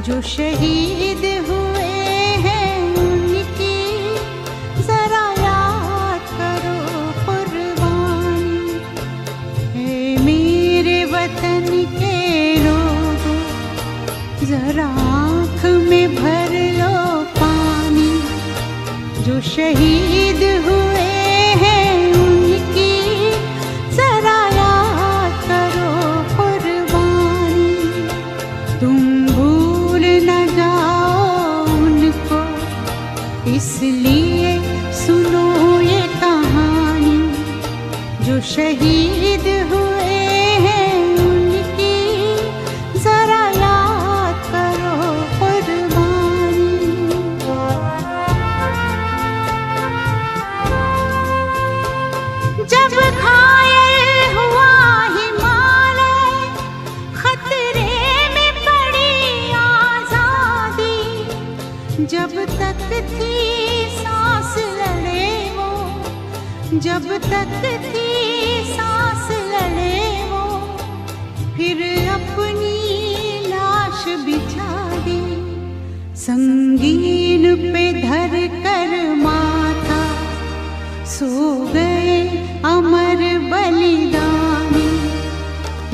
जो शहीद हुए हैं उनकी जरा याद करो कुर्बानी। है मेरे वतन के लोगों, जरा आँख में भर लो पानी। जो शहीद हुए हैं उनकी जरा याद करो कुर्बानी। तुम भूल न जाओ उनको, इसलिए सुनो ये कहानी। जो शहीद हुए हैं उनकी जरा याद करो कुर्बानी। जब घायल हुआ हिमालय, खतरे में पड़ी आजादी। जब तक थी सांस लड़े वो, जब तक थी सांस लड़े वो, फिर अपनी लाश बिछा दी। संगीन पे धर कर माथा, सो गए अमर बलिदानी।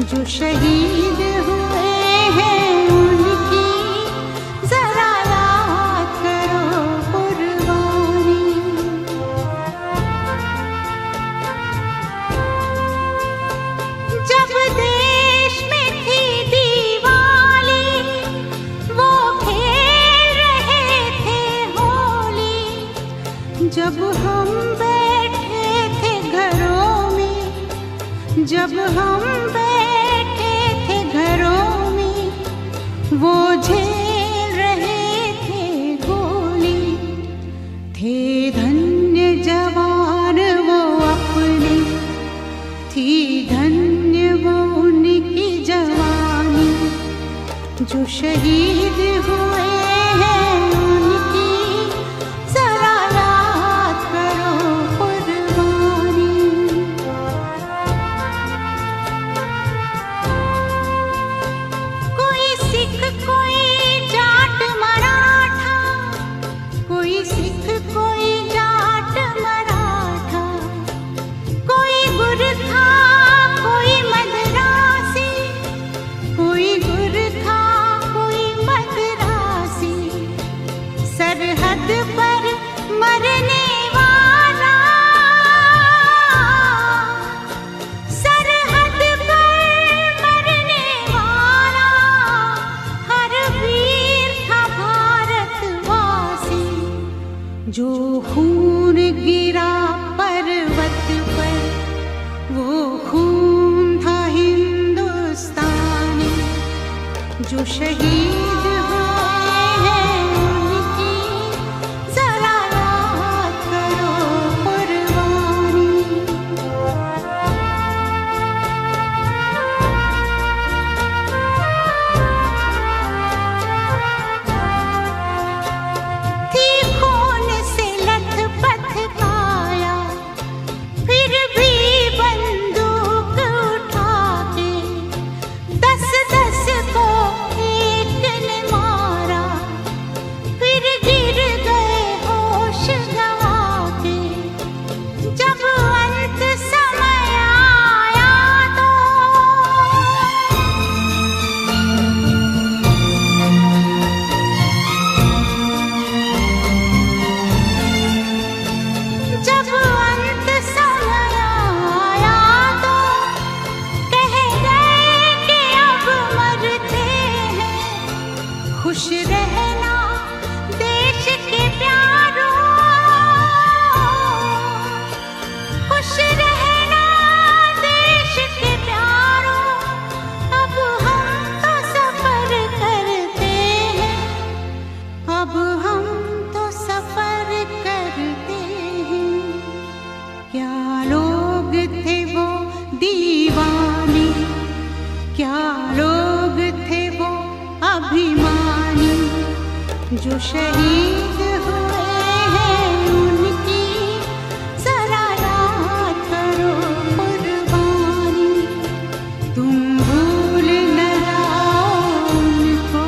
जो शहीद हुए हैं उनकी जरा याद करो कुर्बानी। जब देश में थी दिवाली, वो खेल रहे थे होली। जब हम बैठे थे घरों में, जब हम बैठे थे घरों में, वो झेल रहे थे गोली। थे धन्य जवान वो अपने, थी धन्य वो उनकी जवानी। जो शहीद हुए हैं उनकी जरा याद करो कुर्बानी। कोई सिख कोई जाट मराठा, कोई सिख कोई जाट मराठा। कोई गुरखा कोई मद्रासी, कोई गुरखा कोई मद्रासी। सरहद पर मरने वाला, सरहद पर मरने वाला, हर वीर था भारतवासी। जो खून गिरा पर्वत पर, वो खून था हिंदुस्तानी। जो शहीद हुए हैं उनकी जरा याद करो कुर्बानी। थी खून से लथपथ काया, फिर भी बंदूक उठा के 10-10 को एक ने मारा। फिर गिर गए होश गंवा के। जब अंत समय आया तो, जब अंत समय आया तो, कह गए कि अब मरते हैं। खुश रहना देश के प्यारों, खुश रहना देश के प्यारों। अब हम तो सफर करते हैं, अब हम तो सफर करते हैं। क्या लोग थे वो दीवाने, क्या लोग थे वो अभिमानी। जो शहीद हुए हैं उनकी जरा याद करो कुर्बानी। तुम भूल न जाओ उनको,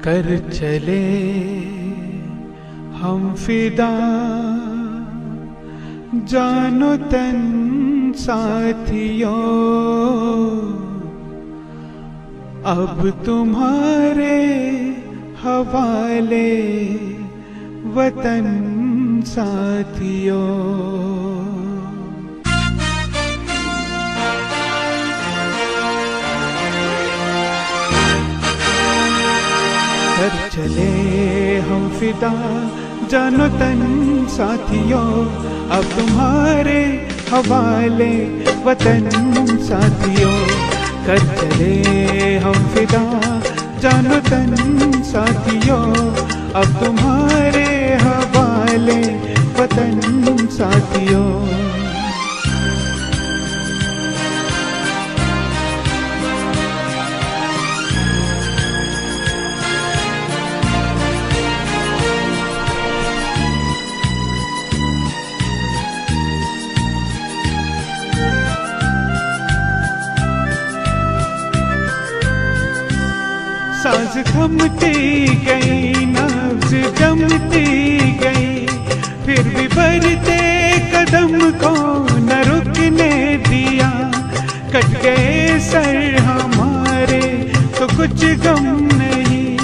कर चले हम फिदा, जानो तन साथियों, अब तुम्हारे हवाले वतन साथियों। कर चले हम फिदा, जानो तन साथियों, अब तुम्हारे हवाले वतन साथियों। कर चले हम फिदा, जानो तन साथियों, अब तुम्हारे हवाले वतन साथियों। सांस थमती गई, नब्ज जमती गई, फिर भी बढ़ते कदम को न रुकने दिया। कट गए सर हमारे तो कुछ गम नहीं,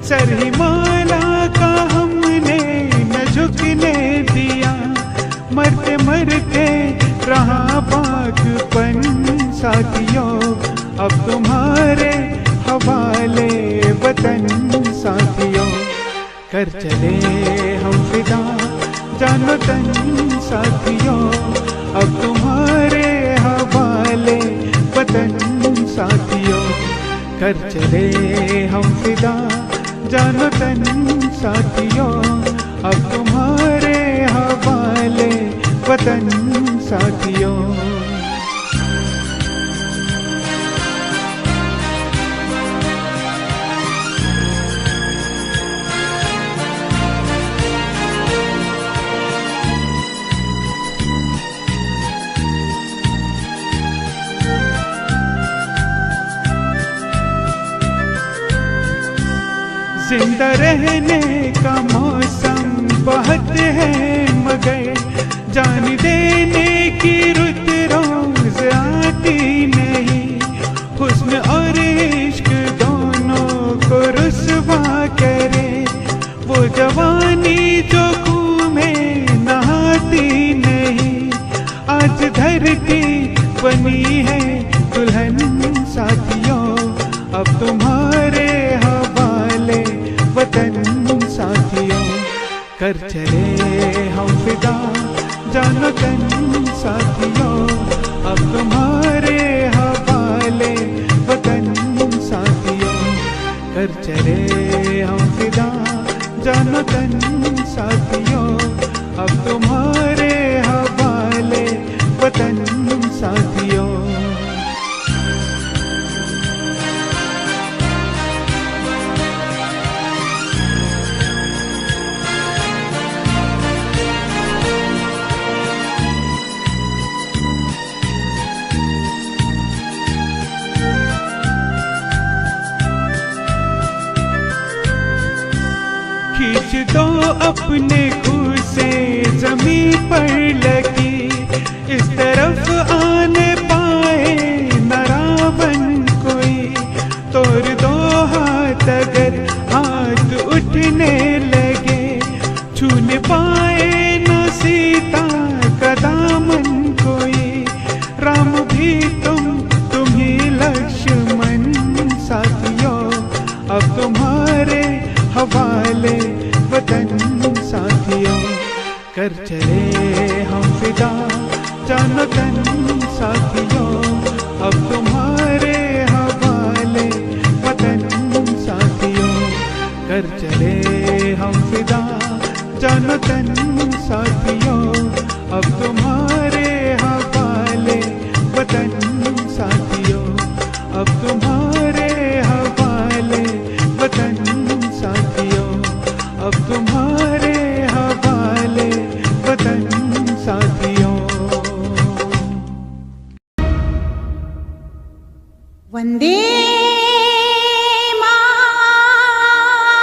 सर हिमाला का हमने न झुकने दिया। मरते मरते रहा बागपन साथियों, अब तुम्हारे हवाले वतन साथियों। कर चले हम फिदा, जानो तन साथियों, अब तुम्हारे हवाले वतन साथियों। कर चले हम फिदा, जानो तन साथियों, अब तुम्हारे हवाले वतन साथियों। जिंदा रहने का मौसम बहुत है, मगर जान देने की रुत रोज आती नहीं। हुस्न और इश्क दोनों को रुसवा करे, वो जवानी जो खून में नहाती नहीं। आज धरती बनी है दुल्हन साथियों, अब तुम्हारे वतन साथियों। कर चले हम फिदा, जानो तन साथियों, अब तुम्हारे हवाले वतन साथियों। कर चले हम फिदा, जानो तन साथियों, अब तुम्हारे हवाले वतन साथियों। खींच दो अपने खूह से जमीन पर लगी, इस तरफ आने पाए न रावण कोई। तोड़ दो हाथ अगर हाथ उठने लगे, छूने पाए न सीता का दामन कोई। राम भी तुम ही लक्ष्मण साथियों, अब तुम्हारे हवाले वतन साथियों। कर चले हम फिदा, जानो तन साथियों, अब तुम्हारे हवाले वतन साथियों। कर चले हम फिदा, जानो तन साथियों, अब तुम्हारे हवाले वतन साथियों। अब तुम्हारे हवाले वतन साथियों, अब तुम्हारे हवाले वतन साथियों। वंदे मातरम।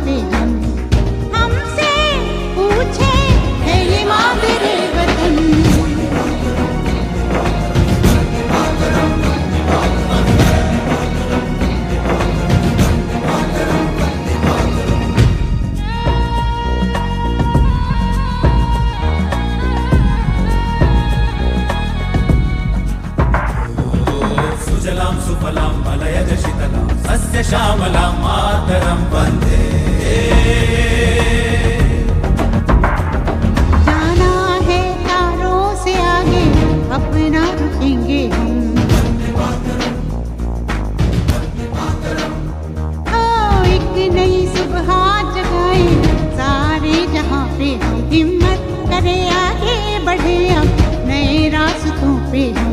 पे हम हमसे पूछे है ये मादरे वतन। सुजलां सुफलां मलयज शीतलां सस्य श्यामलां मातरं वन्दे। जाना है तारों से आगे अपना रुकेंगे हम। एक नई सुबह जगाए सारे जहां पे हम। हिम्मत करे आगे बढ़े अब नए रास्तों पे हम।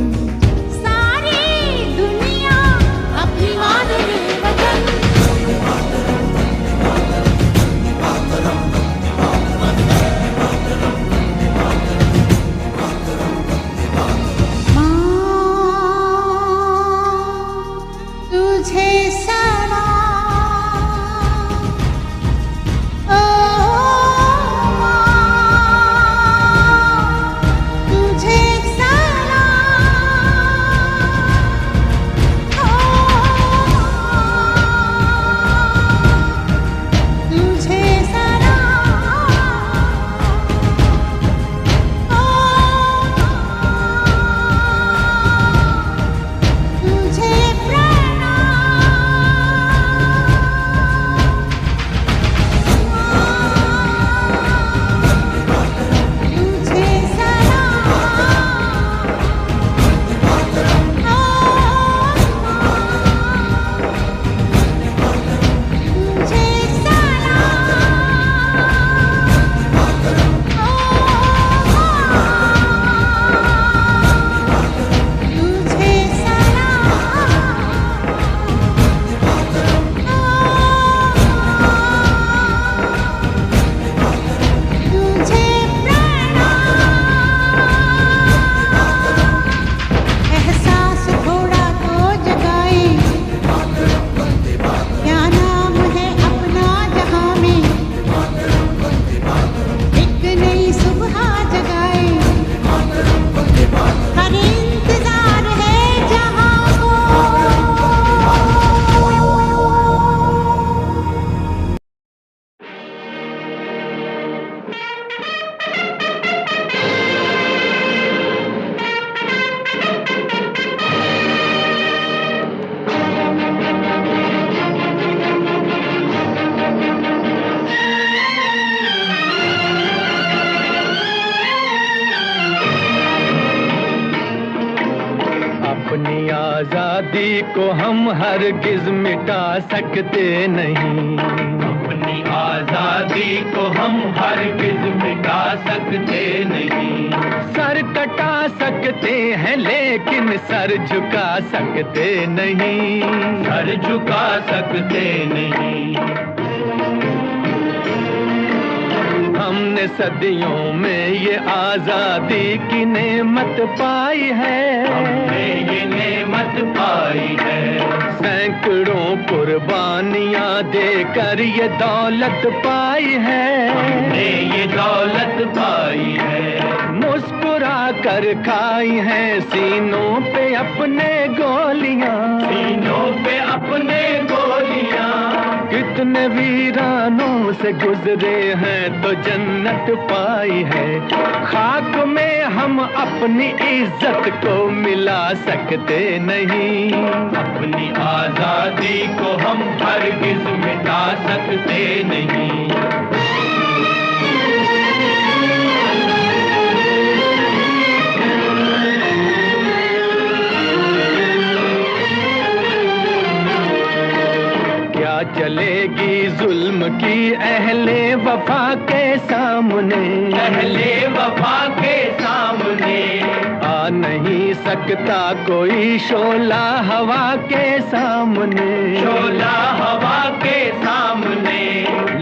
अपनी आजादी को हम हरगिज मिटा सकते नहीं। अपनी आजादी को हम हरगिज मिटा सकते नहीं। सर कटा सकते हैं लेकिन सर झुका सकते नहीं। सर झुका सकते नहीं। हमने सदियों में ये आजादी की नेमत पाई है। हमने ये नेमत पाई है। सैकड़ों कुर्बानियां देकर ये दौलत पाई है। हमने ये दौलत पाई है। मुस्कुरा कर खाई है सीनों पे अपने गोलियां। सीनों पे अपने गोलियां। कितने वीरानों से गुजरे हैं तो जन्नत पाई है। खाक में हम अपनी इज्जत को मिला सकते नहीं। अपनी आजादी को हम हरगिज मिटा सकते नहीं। चलेगी जुल्म की अहले वफा के सामने। अहले वफा के सामने आ नहीं सकता कोई शोला हवा के सामने। शोला हवा के सामने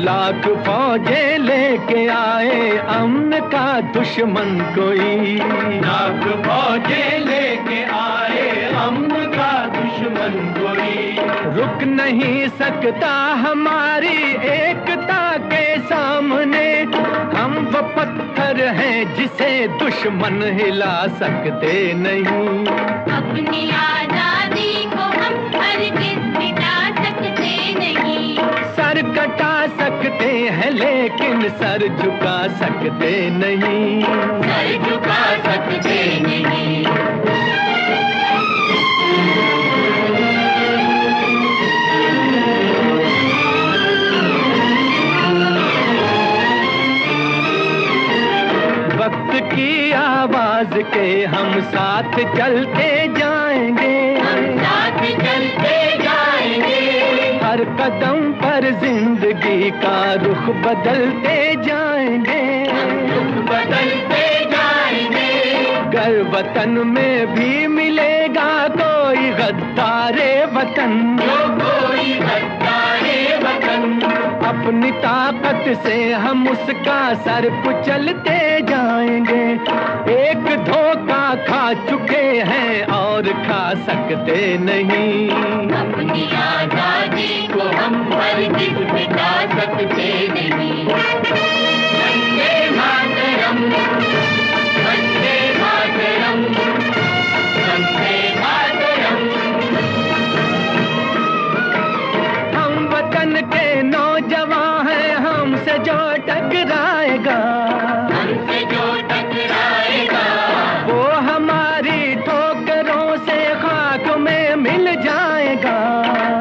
लाख फौजे लेके आए अमन का दुश्मन कोई। लाख फौजे लेके आए अमन का दुश्मन कोई। रुक नहीं सकता हमारी एकता के सामने। हम वो पत्थर हैं जिसे दुश्मन हिला सकते नहीं। अपनी आजादी को हम हरगिज़ मिटा सकते नहीं। सर कटा सकते हैं लेकिन सर झुका सकते नहीं। सर झुका सकते नहीं। वक्त की आवाज के हम साथ चलते जाएंगे। हम साथ चलते जाएंगे। हर कदम पर जिंदगी का रुख बदलते जाएंगे। रुख बदलते जाएंगे। गर वतन में भी मिलेगा कोई गद्दारे वतन। कोई गद्दारे वतन। अपनी ताकत से हम उसका सर कुचलते जाएंगे। एक धोखा खा चुके हैं और खा सकते नहीं। अपनी आजादी को हम हरगिज़ मिटा सकते नहीं। वंदे मातरम, वंदे मातरम, वंदे मातरम। हम वतन के नौजवान हैं, हमसे जो टकराएगा, हमसे जो टकराएगा, वो हमारी ठोकरों से खाक में मिल जाएगा।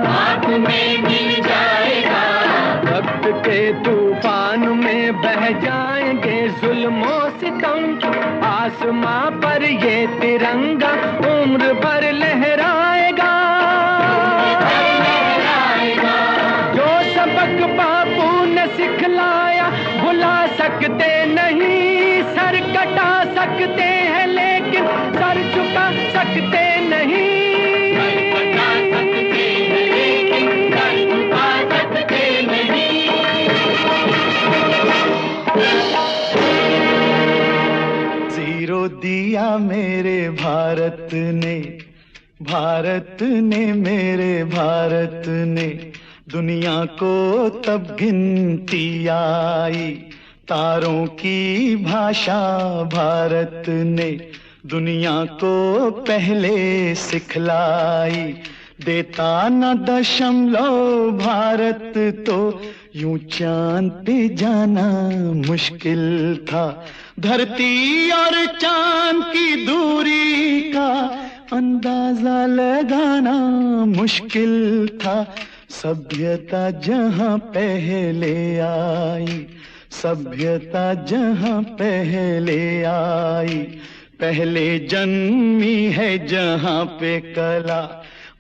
खाक में मिल जाएगा। वक्त के तूफान में बह जाएंगे जुल्मों सितम। आसमां पर ये तिरंगा उम्र भर लहराएगा। जो सबक बापू ने सिखलाया भुला सकते नहीं। सर कटा सकते हैं लेकिन सर झुका सकते नहीं। जीरो दिया मेरे भारत ने, भारत ने मेरे भारत ने। दुनिया को तब गिनती आई, तारों की भाषा भारत ने दुनिया को पहले सिखलाई। देता न दशमलव भारत तो यूं चांद पे जाना मुश्किल था। धरती और चांद की दूरी का अंदाजा लगाना मुश्किल था। सभ्यता जहां पहले आई, सभ्यता जहां पहले आई। पहले जन्मी है जहां पे कला।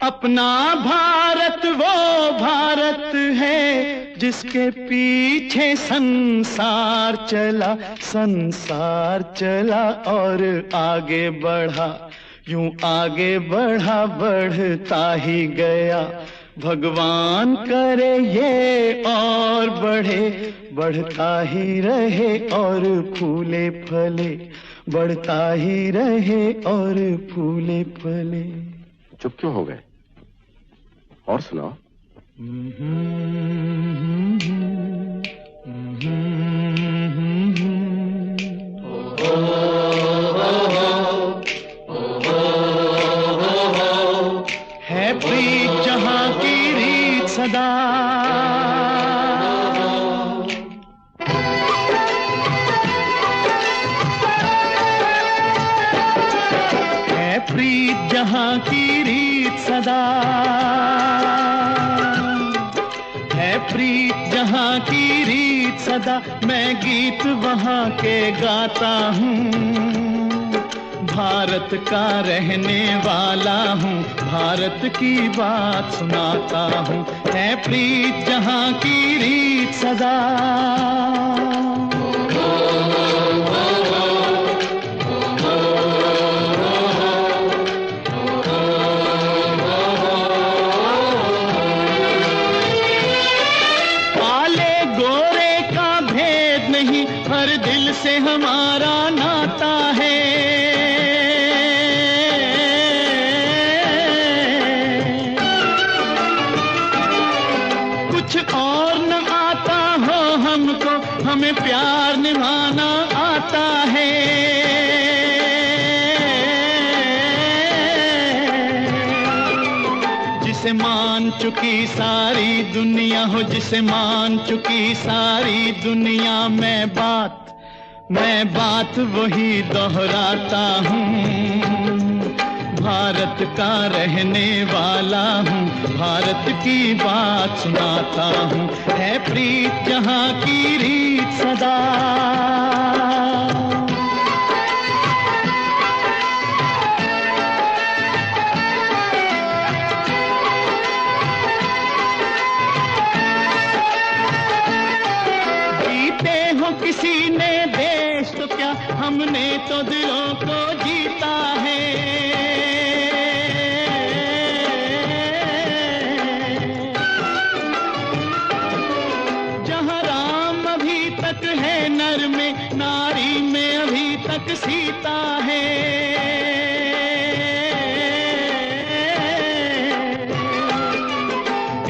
अपना भारत वो भारत है जिसके पीछे संसार चला। संसार चला और आगे बढ़ा, यूं आगे बढ़ा बढ़ता ही गया। भगवान करे ये और बढ़े, बढ़ता ही रहे और फूले फले। बढ़ता ही रहे और फूले फले। चुप क्यों हो गए? और सुनाओ। है प्रीत जहां की रीत सदा, है प्रीत जहां की रीत सदा। है प्रीत जहां की रीत सदा। मैं गीत वहां के गाता हूँ। भारत का रहने वाला हूँ, भारत की बात सुनाता हूँ। है प्रीत जहां की रीत सदा। काले गोरे का भेद नहीं, हर दिल से हमारा नाता है। हमें प्यार निभाना आता है। जिसे मान चुकी सारी दुनिया हो, जिसे मान चुकी सारी दुनिया, मैं बात वही दोहराता हूँ। भारत का रहने वाला हूँ, भारत की बात सुनाता हूँ। है प्रीत जहाँ की रीत सदा, जीते हो किसी ने देश तो क्या, हमने तो दिलों को जीता है। है नर में, नारी में अभी तक सीता है।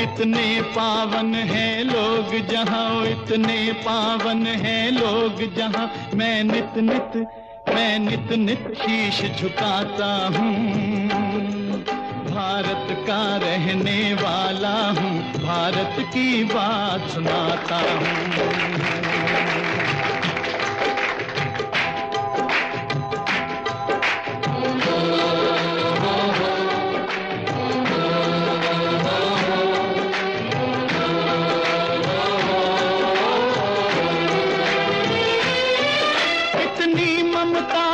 इतने पावन हैं लोग जहाँ, इतने पावन हैं लोग जहाँ, मैं नित नित शीश झुकाता हूँ। भारत का रहने वाला हूँ, भारत की बात सुनाता हूँ।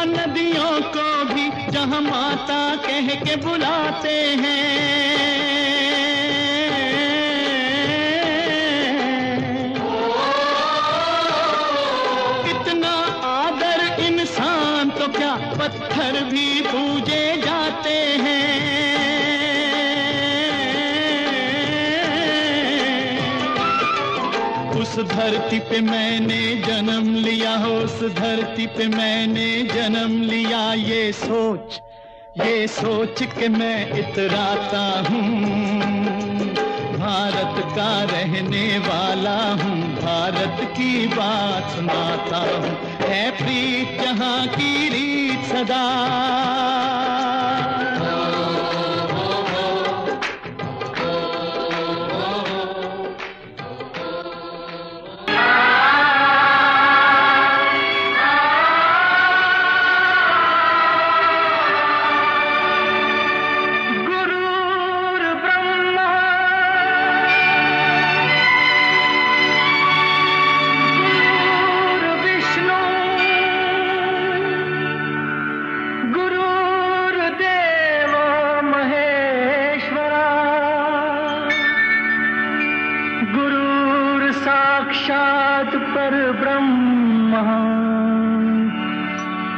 नदियों को भी जहाँ माता कह के बुलाते हैं, इतना आदर इंसान तो क्या, पत्थर भी पूजे जाते हैं। उस धरती पे मैंने जन्म लिया हो, उस धरती पे मैंने जन्म लिया, ये सोच के मैं इतराता हूँ। भारत का रहने वाला हूँ, भारत की बात सुनाता हूँ। है प्रीत जहाँ की रीत सदा,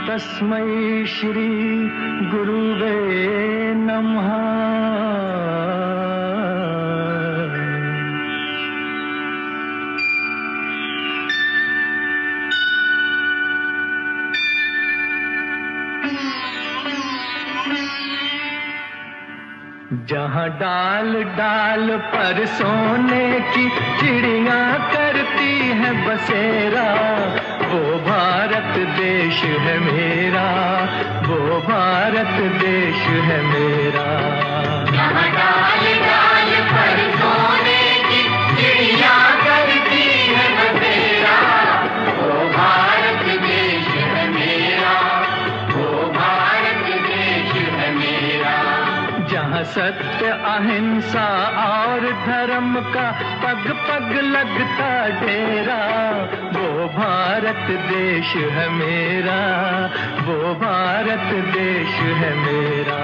तस्मै श्री गुरुवे नमः। जहाँ डाल डाल पर सोने की चिड़िया करती है बसेरा, वो भारत देश है मेरा, वो भारत देश है मेरा। जहाँ डाल डाल पर सोने की चिड़िया करती है बसेरा, वो भारत देश है मेरा, वो भारत देश है मेरा। जहाँ सत्य अहिंसा और धर्म का पग पग लगता डेरा, वो भारत देश है मेरा, वो भारत देश है मेरा।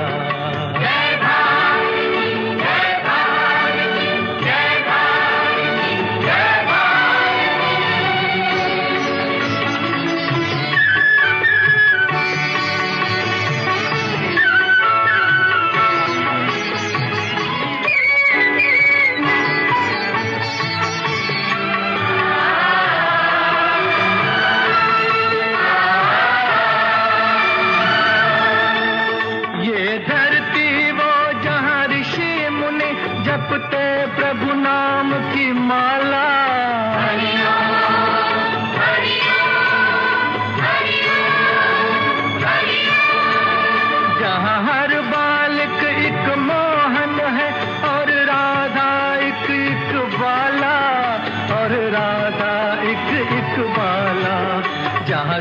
जय भारत, जय भारत, जय भारत, जय भारत। जपते प्रभु नाम की माला,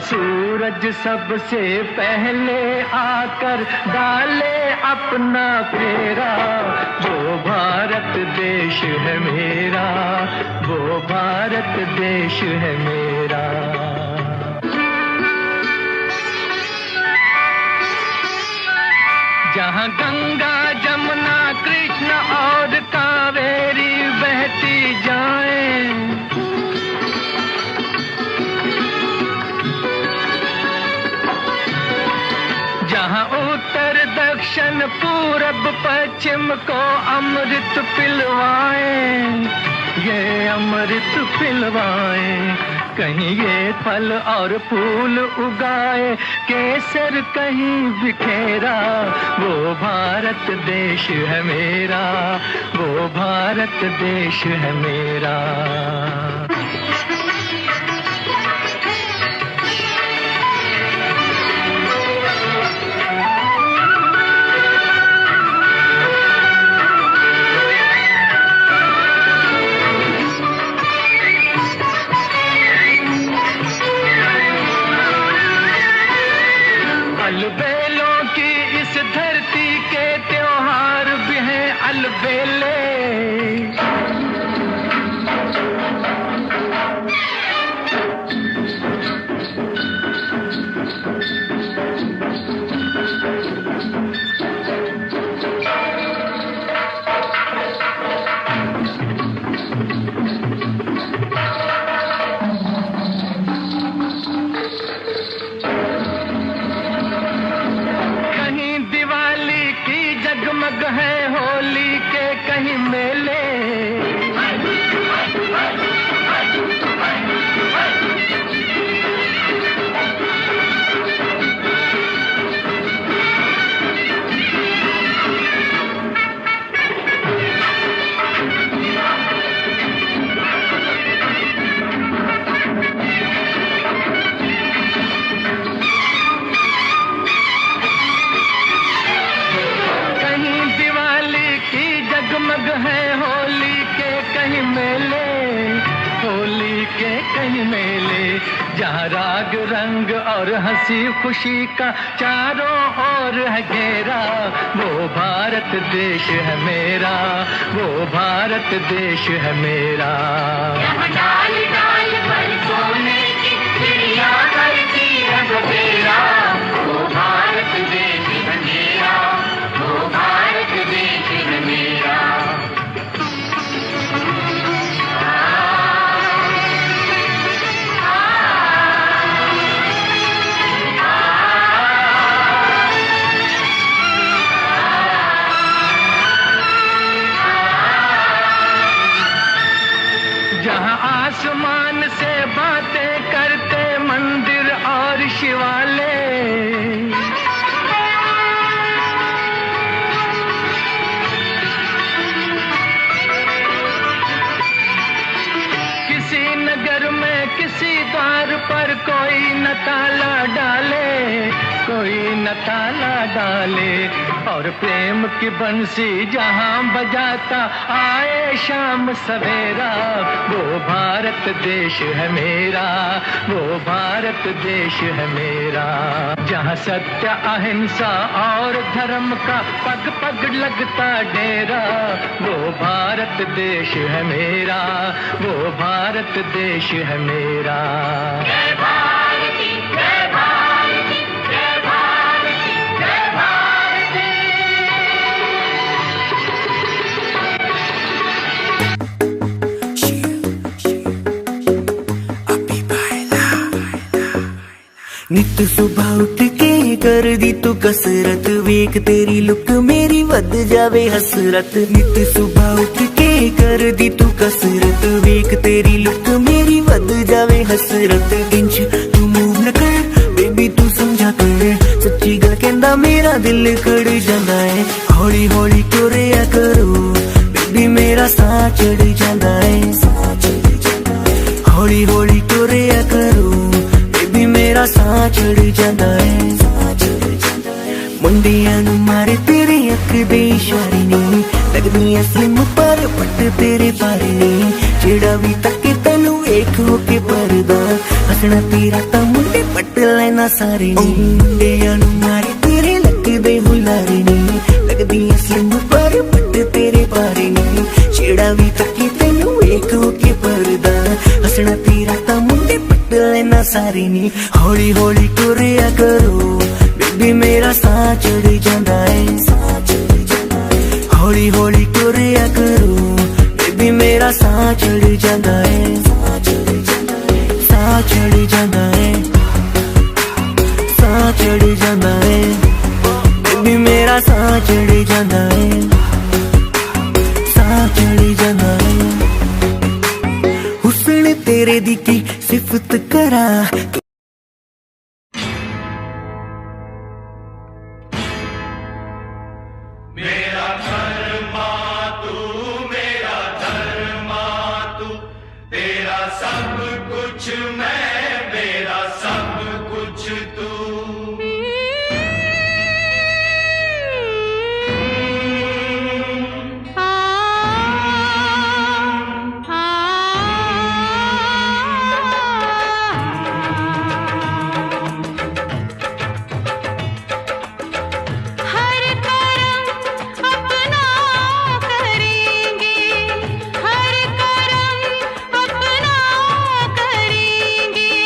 सूरज सबसे पहले आकर डाले अपना फेरा, वो भारत देश है मेरा, वो भारत देश है मेरा। जहाँ गंगा जमुना कृष्ण और कावेरी बहती जाएं, जहाँ उत्तर दक्षिण पूरब पश्चिम को अमृत पिलवाएं, ये अमृत पिलवाएं। कहीं ये फल और फूल उगाए, केसर कहीं बिखेरा, वो भारत देश है मेरा, वो भारत देश है मेरा। अलबेलों की इस धरती के त्योहार भी हैं अलबेले, जगमग है होली के कहीं मेले, जगमग है होली के कहीं मेले, होली के कहीं मेले। जहाँ राग रंग और हंसी खुशी का चारों ओर है घेरा, वो भारत देश है मेरा, वो भारत देश है मेरा। यहाँ डाल डाल पर सोने की चिड़िया करती रंग तेरा, वो भारत देश है मेरा, वो भारत देश है मेरा। जहाँ आसमान से बातें करते मंदिर और शिवालय, किसी नगर में किसी द्वार पर कोई न ताला डाले, कोई न ताला डाले। और प्रेम की बंसी जहाँ बजाता आए शाम सवेरा, वो भारत देश है मेरा, वो भारत देश है मेरा। जहाँ सत्य अहिंसा और धर्म का पग पग लगता डेरा, वो भारत देश है मेरा, वो भारत देश है मेरा। जय भारती, जय भारती, जय भारती, जय भारती। नित सुबह उठ के कर दी तू कसरत, वेख तेरी लुक मेरी वध जावे हसरत। नित सुबह उठ के कर दी तू कसरत, वेख तेरी लुक मेरी वध जावे हसरत। इंच तू मूव न कर बेबी तू समझा कर, सच्ची गल कहंदा मेरा दिल कड़ जांदा है। हौली हौली टुरिया करो बेबी मेरा साह चढ़ जांदा है। हौली हौली टुरिया करो बेबी मेरा साह चढ़ जांदा है। मुंडियां नूं मारे तेरे अख दे इशारे नी, लगदियां स्लिम पर पट तेरे बारे नी। जेड़ा भी तके तैनू वेख हो के परदा, हसना तेरा तां मुंडे पट लेना सारे नी मुंडियां नू मारे तेरे लगदे हुलारे नी लगदियां स्लिम पर पट तेरे पारे नी छेड़ा भी तकी तैनू वेख के परदा हसना तेरा तां मुंडे पट लेना सारे नी हौली हौली टुरिया करो बेबी मेरा साह चढ़ जांदा है हौली हौली टुरिया करो बेबी मेरा साह चढ़ जांदा है साह चढ़ जांदा है साह चढ़ जांदा है बेबी मेरा साह चढ़ जांदा है साह चढ़ जांदा है हुस्न तेरे दी की सिफत करा मेरा धर्मा तू मेरा धर्मा तू तेरा सब कुछ मैं मेरा सब कुछ तू करेंगे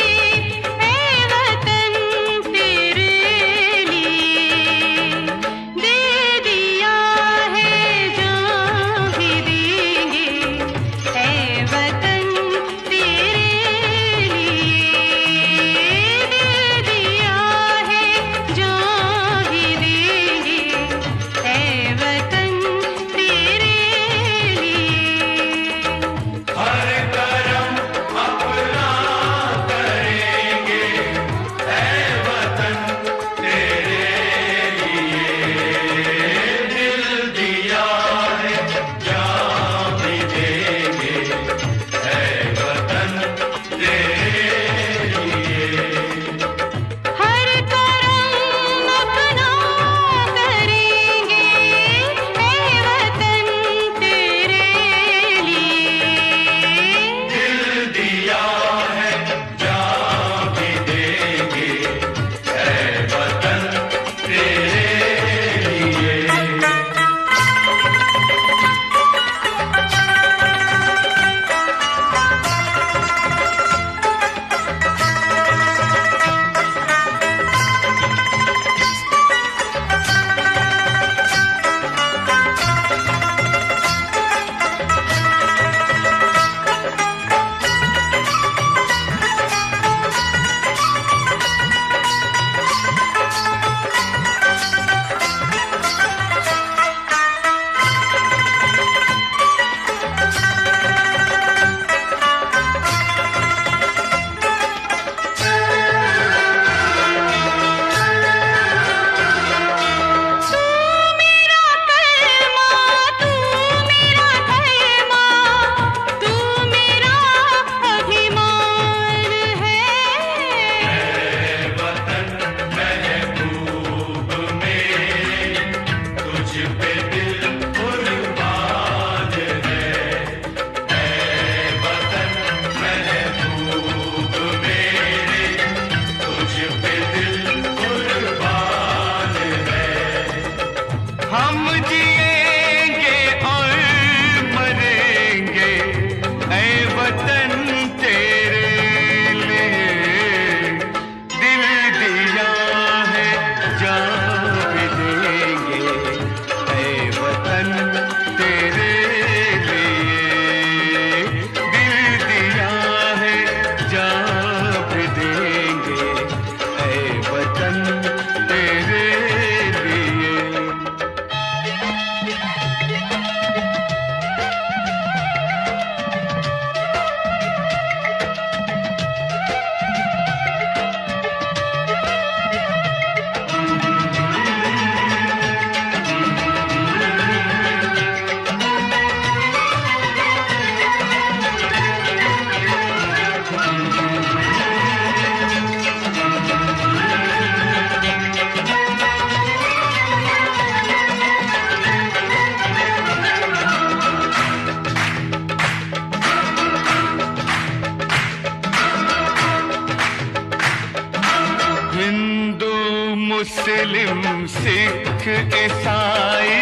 मुस्लिम सिख ईसाई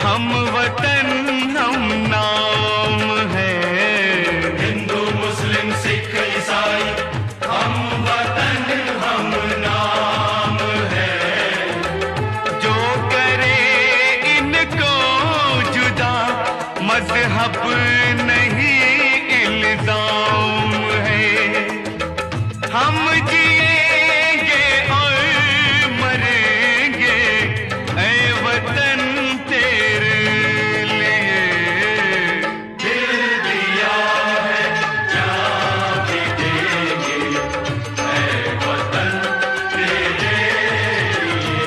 हम वतन हम नाम है। हिंदू मुस्लिम सिख ईसाई हम वतन हम नाम है। जो करे इनको जुदा मजहब नहीं इल्जाम है। हम जिएंगे और मरेंगे ऐ वतन तेरे लिए। दिल दिया है जान भी देंगे ऐ वतन तेरे लिए।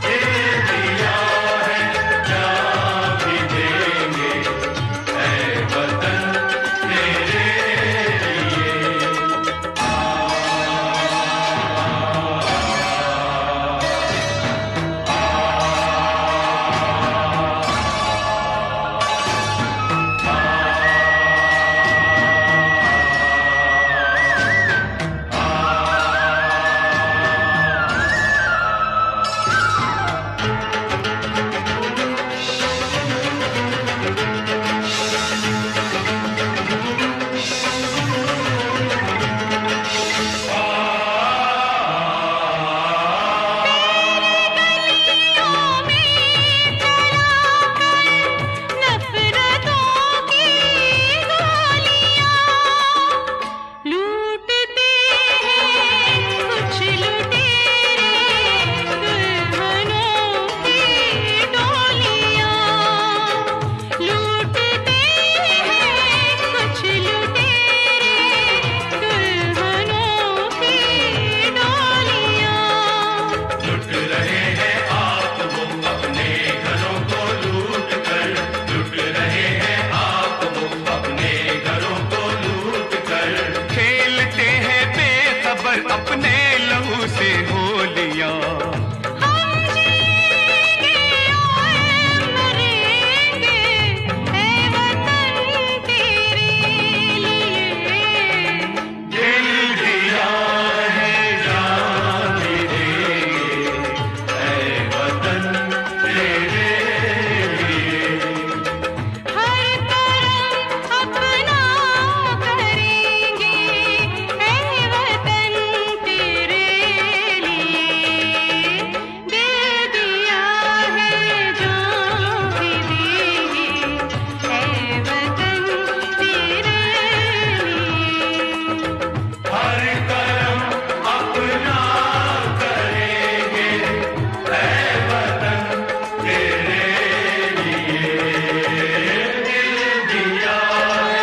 दिल दिया है जान भी देंगे ऐ वतन तेरे लिए। नफरतों की गोलियां लूटते हैं कुछ लुटेरे दुल्हनों की डोलियां। लूटते हैं कुछ लुटेरे दुल्हनों की डोलियां। लुट रहे हैं आप वो अपने घरों को लूट कर। लुट रहे हैं आप वो अपने घरों को लूट कर। खेलते हैं बेखबर अपने लहू से होलियां। हम जिएंगे और मरेंगे ऐ वतन तेरे लिए। दिल दिया है जान भी देंगे ऐ वतन तेरे लिए। हर करम अपना करेंगे ऐ वतन तेरे लिए। दिल दिया है जान भी देंगे ऐ वतन तेरे लिए। हर करम अपना करेंगे ऐ वतन तेरे लिए। दिल दिया है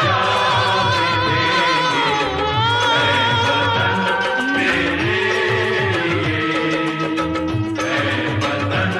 जान भी देंगे ऐ वतन तेरे लिए। ऐ वतन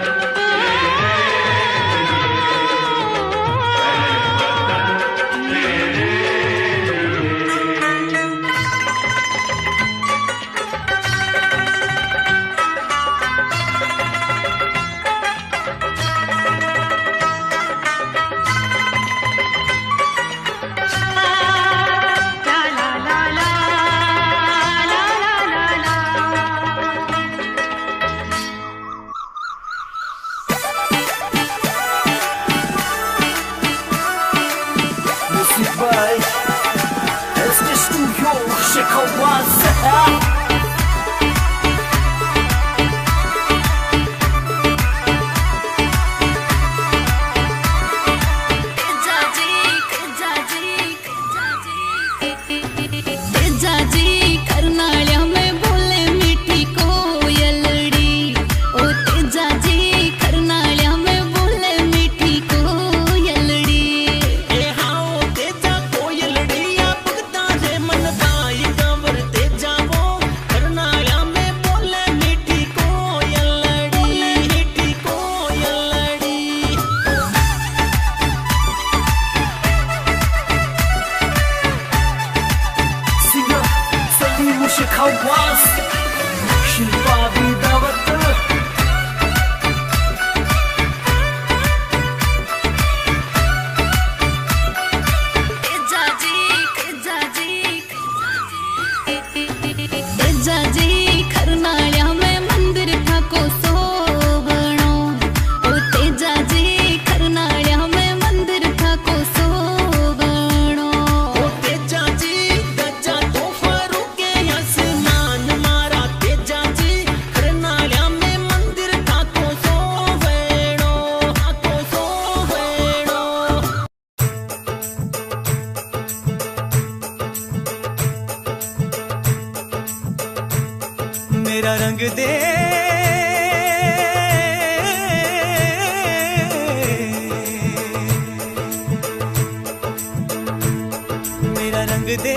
ला ला ला ला ला ला ला ला। Music by SK Studio Shikowaza. जाजी करनाळ्या में बोले मीठी कोयलड़ी। ओ तेजा जी करनाळ्या में बोले मीठी कोयलड़ी। ए हाओ तेजा कोयलड़िया भगता रे मन दाई गावर तेजा वो रंग दे, मेरा रंग दे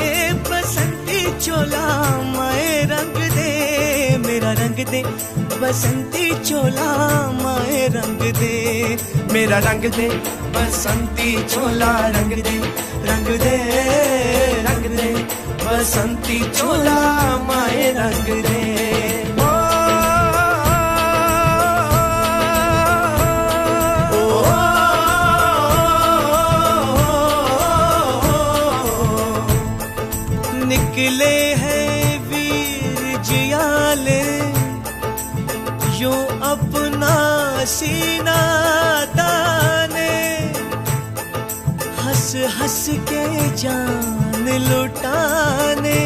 बसंती चोला माए रंग दे, मेरा रंग दे बसंती चोला माए रंग दे, मेरा रंग दे बसंती चोला रंग दे, रंग दे रंग दे बसंती चोला माए रंग दे। निकले हैं वीर जियाले यो अपना सीना ताने, हंस हंस के जान लुटाने,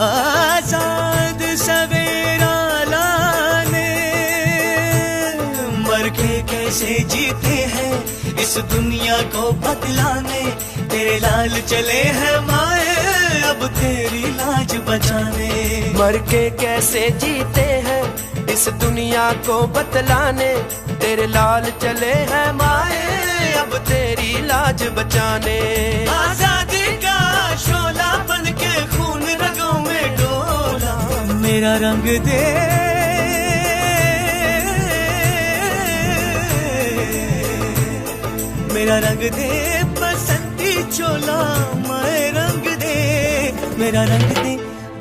आजाद सवेरा लाने, मर के कैसे जीते हैं इस दुनिया को बदलाने, तेरे लाल चले हैं माए अब तेरी लाज बचाने, मर के कैसे जीते हैं इस दुनिया को बतलाने, तेरे लाल चले हैं माए अब तेरी लाज बचाने। आजादी का शोला बन के खून रगों में डोला, मेरा रंग दे, मेरा रंग दे बसंती चोला माए रंग दे, मेरा रंग दे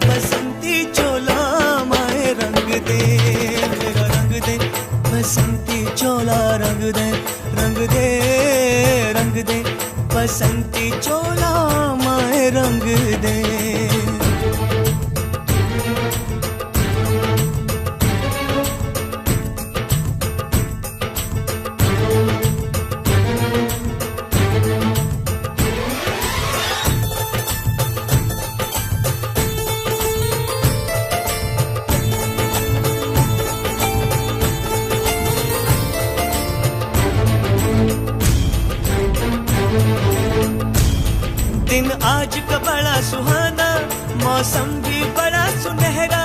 बसंती चोला माए रंग दे, मेरा रंग दे बसंती चोला रंग दे, रंग दे रंग दे बसंती चोला माए रंग दे। दिन आज का बड़ा सुहाना, मौसम भी बड़ा सुनहरा,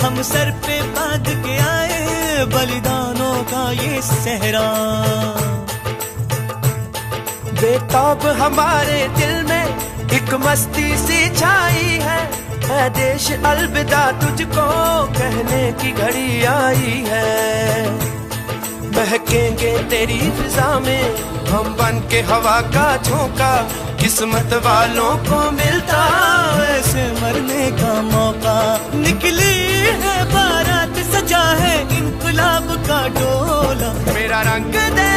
हम सर पे बांध के आए बलिदानों का ये सहरा। बेताब हमारे दिल में एक मस्ती सी छाई है देश अलविदा तुझको कहने की घड़ी आई है। बहकेंगे तेरी फिजा में हम बन के हवा का झोंका, किस्मत वालों को मिलता ऐसे मरने का मौका। निकली है बारात सजा है इनकलाब का डोला, मेरा रंग दे,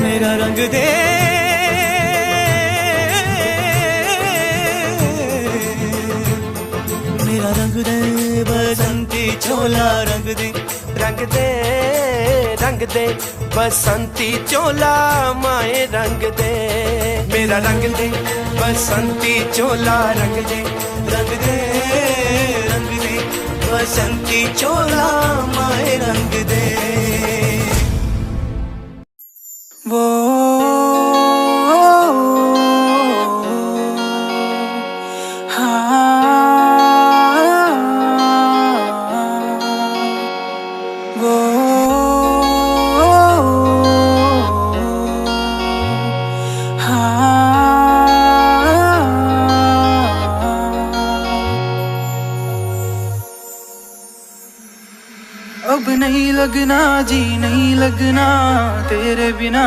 मेरा रंग दे, मेरा रंग दे बसंती चोला रंग दे, रंग दे रंग दे बसंती चोला माए रंग दे, मेरा रंग दे बसंती चोला रंग दे, रंग दे रंग दे बसंती चोला माए रंग दे। वो अब नहीं लगना जी नहीं लगना तेरे बिना,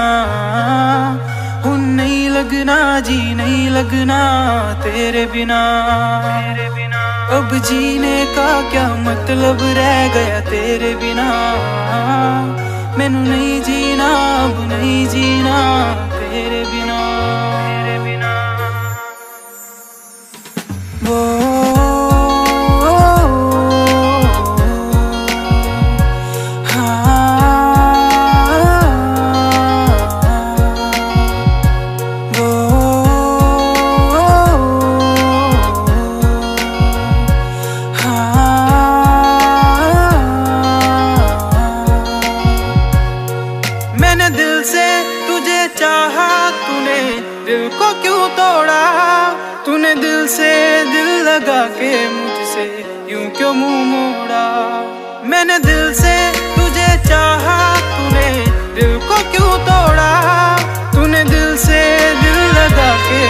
हुन नहीं लगना जी नहीं लगना तेरे बिना। अब जीने का क्या मतलब रह गया तेरे बिना, मैनू नहीं जीना अब नहीं जीना तेरे बिना। वो दिल तोड़ा, तूने दिल से दिल लगा के मुझसे यूं क्यों मुंह मोड़ा। मैंने दिल से तुझे चाहा, तूने दिल को क्यों तोड़ा, तूने दिल से दिल लगा के।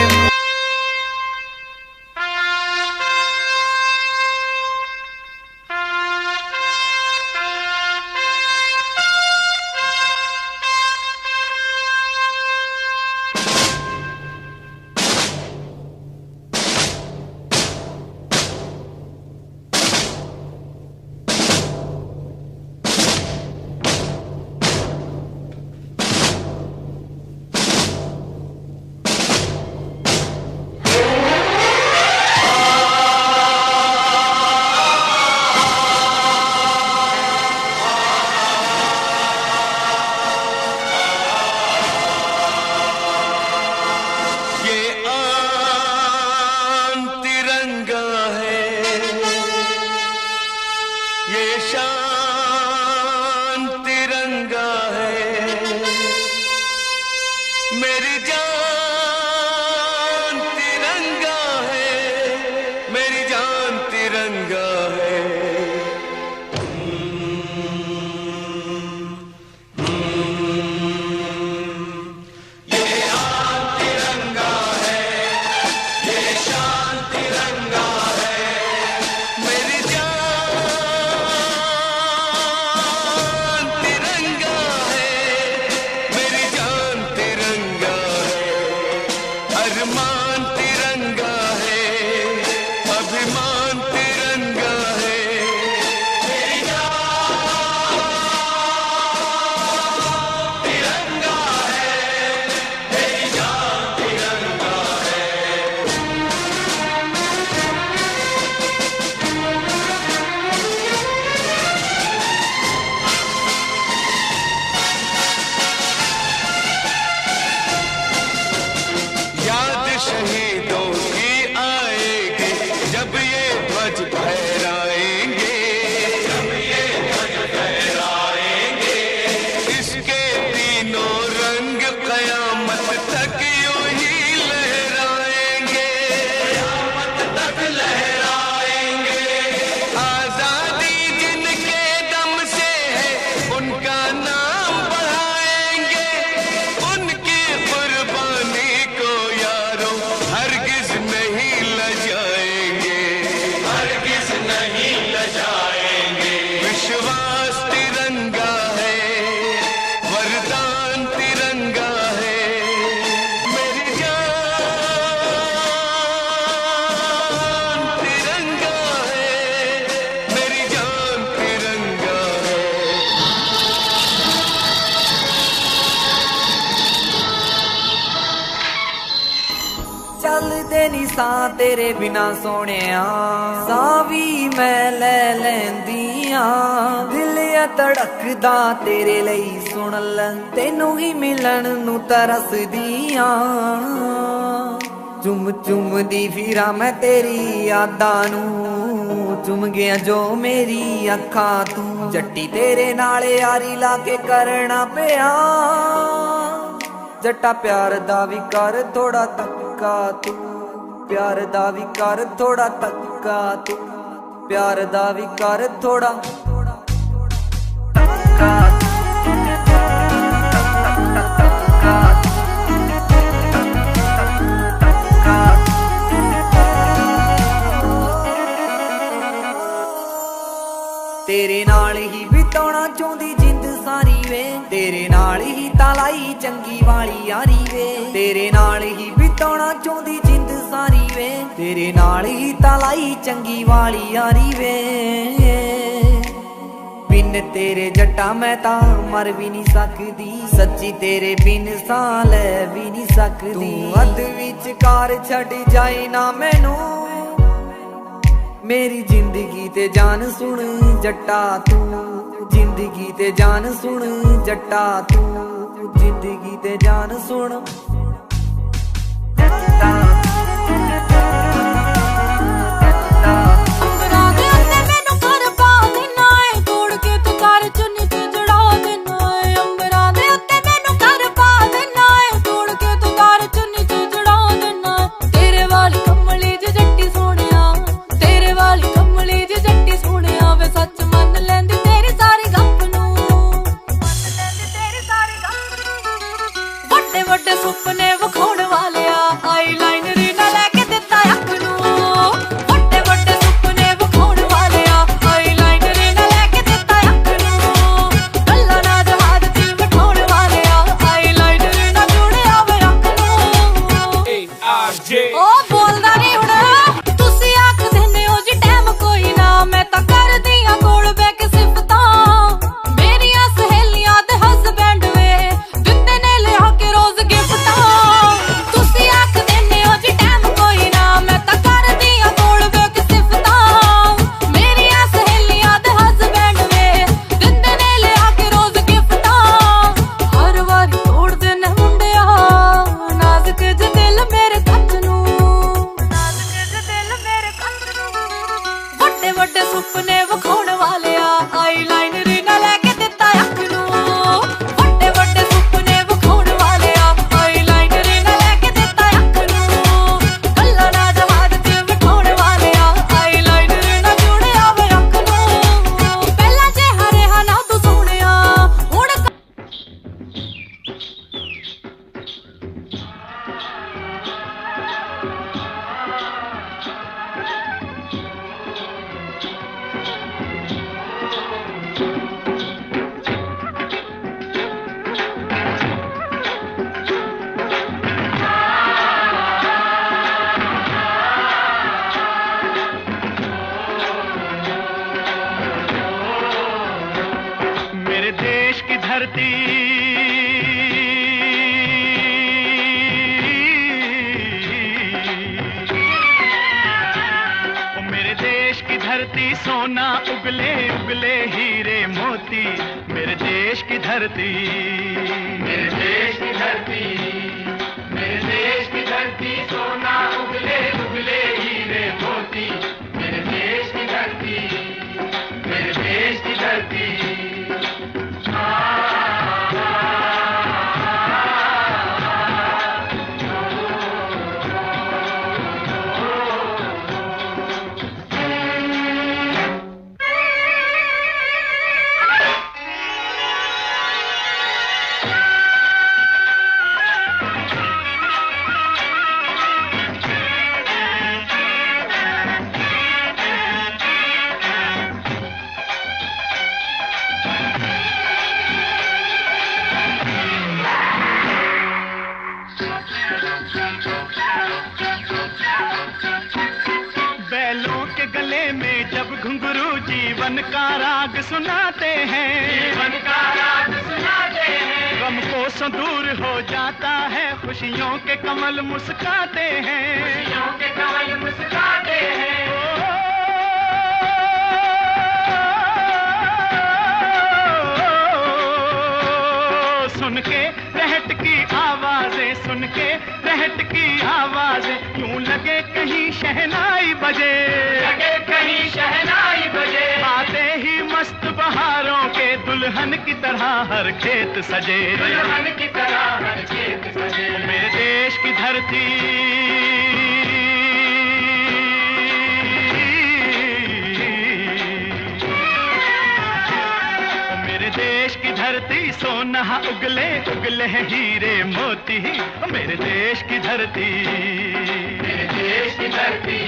तेरे बिना सोनिया सां भी मैं ले लैंदियां, दिल आ धड़कदा तेरे लई सुन ले, तेनू ही मिलन नू तरसदियां। चुम चुम दी फिरा मैं तेरी यादां नू, चुम गया जो मेरी अखां तू, जट्टी तेरे नाल यारी ला के करना पिया, जट्टा प्यार दा भी कर थोड़ा तक्का तू, प्यार दा भी कर थोड़ा तक्का तू, प्यार दा भी कर थोड़ा तक्का। तेरे नाल ही बिताउणा चाहुंदी जिंद सारी वे, तेरे नाल ही तालाई चंगी वाली यारी वे, तेरे नाल ही बिताउणा चाहुंदी जिंद सारी वे, तेरे नाल ही तालाई चंगी वाली यारी वे। बिन तेरे जट्टा मैं तां मर भी नहीं सकदी, सच्ची तेरे बिन सां ले भी नहीं सकदी। तू अध विचकार छड़ जाए ना मैनू, मेरी जिंदगी ते जान सुन जट्टा तू, जिंदगी ते जान सुन जट्टा तू, जिंदगी ते जान सुन जट्टा। धरती, ओ मेरे देश की धरती सोना उगले उगले हीरे मोती, मेरे देश की धरती, मेरे देश की धरती, मेरे देश की धरती सोना उगले उगले हीरे मोती, मेरे देश की धरती, मेरे देश की धरती। बैलों के गले में जब घुंघरू जीवन का राग सुनाते हैं, जीवन का राग सुनाते हैं, गम को दूर हो जाता है, खुशियों के कमल मुस्काते हैं, खुशियों के कमल मुस्काते हैं। सुन के रहट की आवाजें, सुन के रहट की आवाजें, यूं लगे कहीं शहनाई बजे, लगे कहीं शहनाई बजे, आते ही मस्त बहारों के दुल्हन की तरह हर खेत सजे, दुल्हन की तरह हर खेत सजे। मेरे देश की धरती, मेरे देश की धरती सोना उगले उगले हीरे मोती, मेरे देश की धरती, मेरे देश की धरती।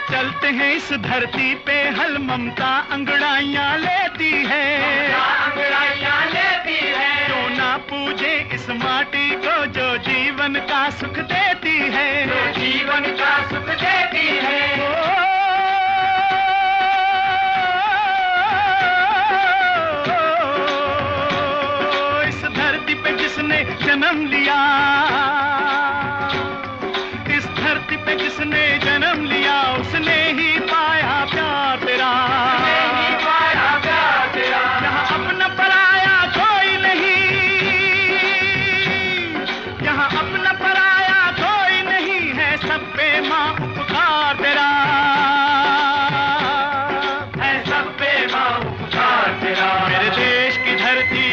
चलते हैं इस धरती पे हल ममता अंगड़ाइयाँ लेती है, अंगड़ाइयाँ लेती है, जो ना पूजे इस माटी को जो जीवन का सुख देती है, जो जीवन का सुख देती है। इस धरती पे जिसने जन्म लिया, इस धरती पे जिसने जन्म लिया, उसने ही पाया प्यार तेरा, पाया प्यार तेरा। यहाँ अपना पराया कोई नहीं, यहाँ अपना पराया कोई नहीं है, सब पे माँ उपकार तेरा, है सब पे माँ उपकार तेरा। मेरे देश की धरती,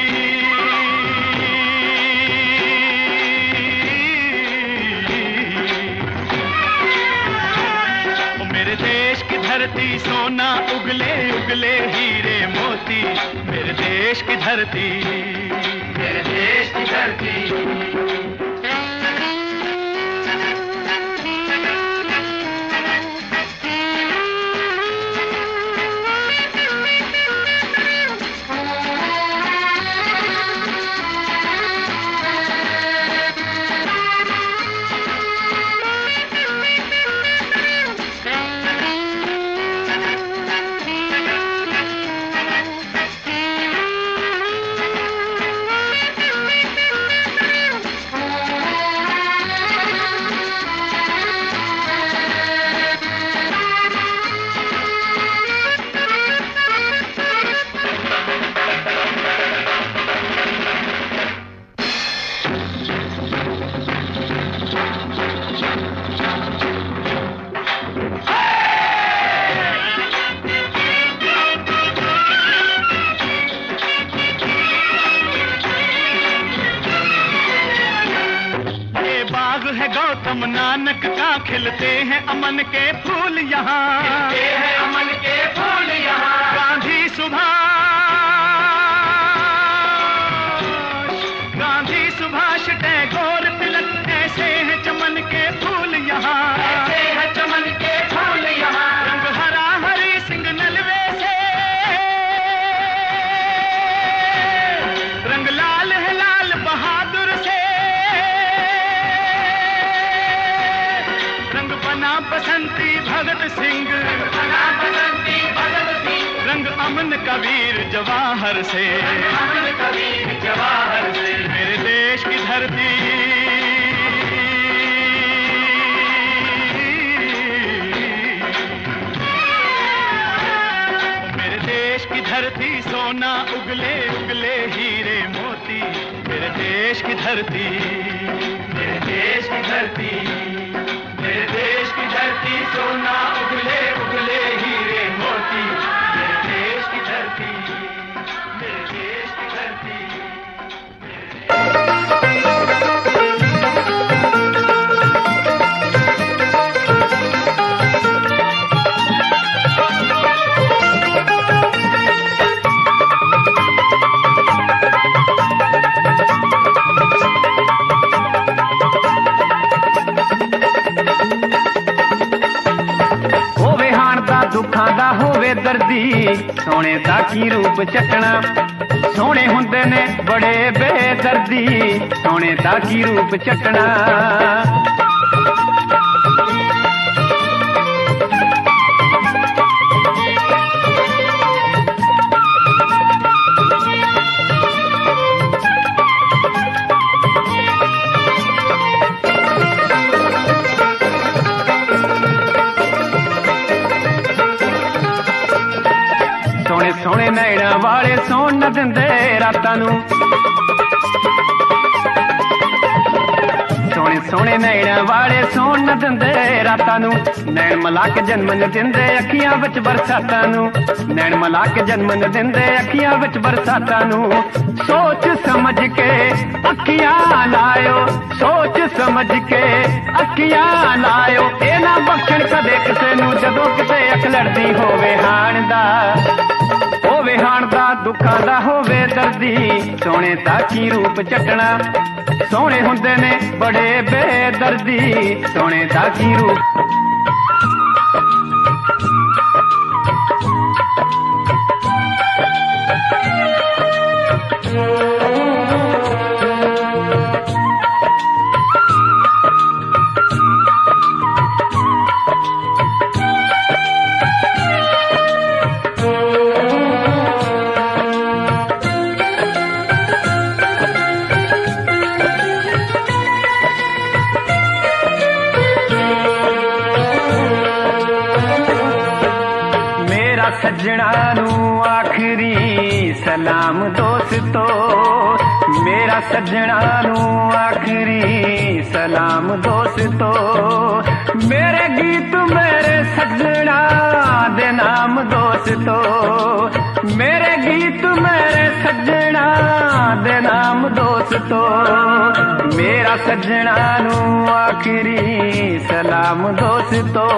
मेरे देश की धरती सोना उगले उगले हीरे मोती, मेरे देश की धरती, मेरे देश की धरती। है गौतम नानक का सुबह खिलते हैं अमन के फूल यहाँ, खिलते हैं अमन के फूल यहाँ। गांधी सुभाष टैगोर तिलक, ऐसे हैं चमन के फूल यहाँ, ऐसे हैं चमन के फूल यहाँ। रंग हरा हरी सिंह नलवे से, रंग लाल है लाल बहादुर से, रंग बना बसंती भगत सिंह, बना बसंती भगत सिंह। रंग अमन कबीर जवाहर से, अमन कबीर जवाहर से। मेरे देश की धरती, मेरे देश की धरती सोना उगले उगले हीरे मोती, मेरे देश की धरती, मेरे देश की धरती, मेरे देश की धरती सोना उगले उगले हीरे मोती। मेरे देश की धरती, मेरे देश की धरती। दुखां दा होवे दर्दी, सोने दा की रूप चटना। सोने हुंदे ने बड़े बेदर्दी, सोने दा की रूप चटना। सोने सोने नैना वाले सौन न दिंदे रातां नूं, सोने सोने नैना वाले सौन न दिंदे रातां नूं। नैन मला के जन्म न दिंदे अखियां विच बरसातां नूं, नैन मला के जन्म न दिंदे अखियां विच बरसातां नूं। सोच समझ के अखियां लायो, सोच समझ के अखियां लायो। ए ना बख्शण कदे किसे नूं जदों किते अख लड़दी होवे हाण दा, होवे हाण दा दुखां दा होवे दर्दी, सोने दा की रूप चटना। सोने हुंदे ने बड़े बेदर्दी, सोने दा की रूप। सजना नू आखरी सलाम दोस्तो, मेरा सजना नू आखरी सलाम दोस्तो। मेरे गीत मेरे सजना दे नाम दोस्तो, मेरे गीत मेरे सजना दे नाम दोस्तो। मेरा सजना नू आखरी सलाम दोस्तो।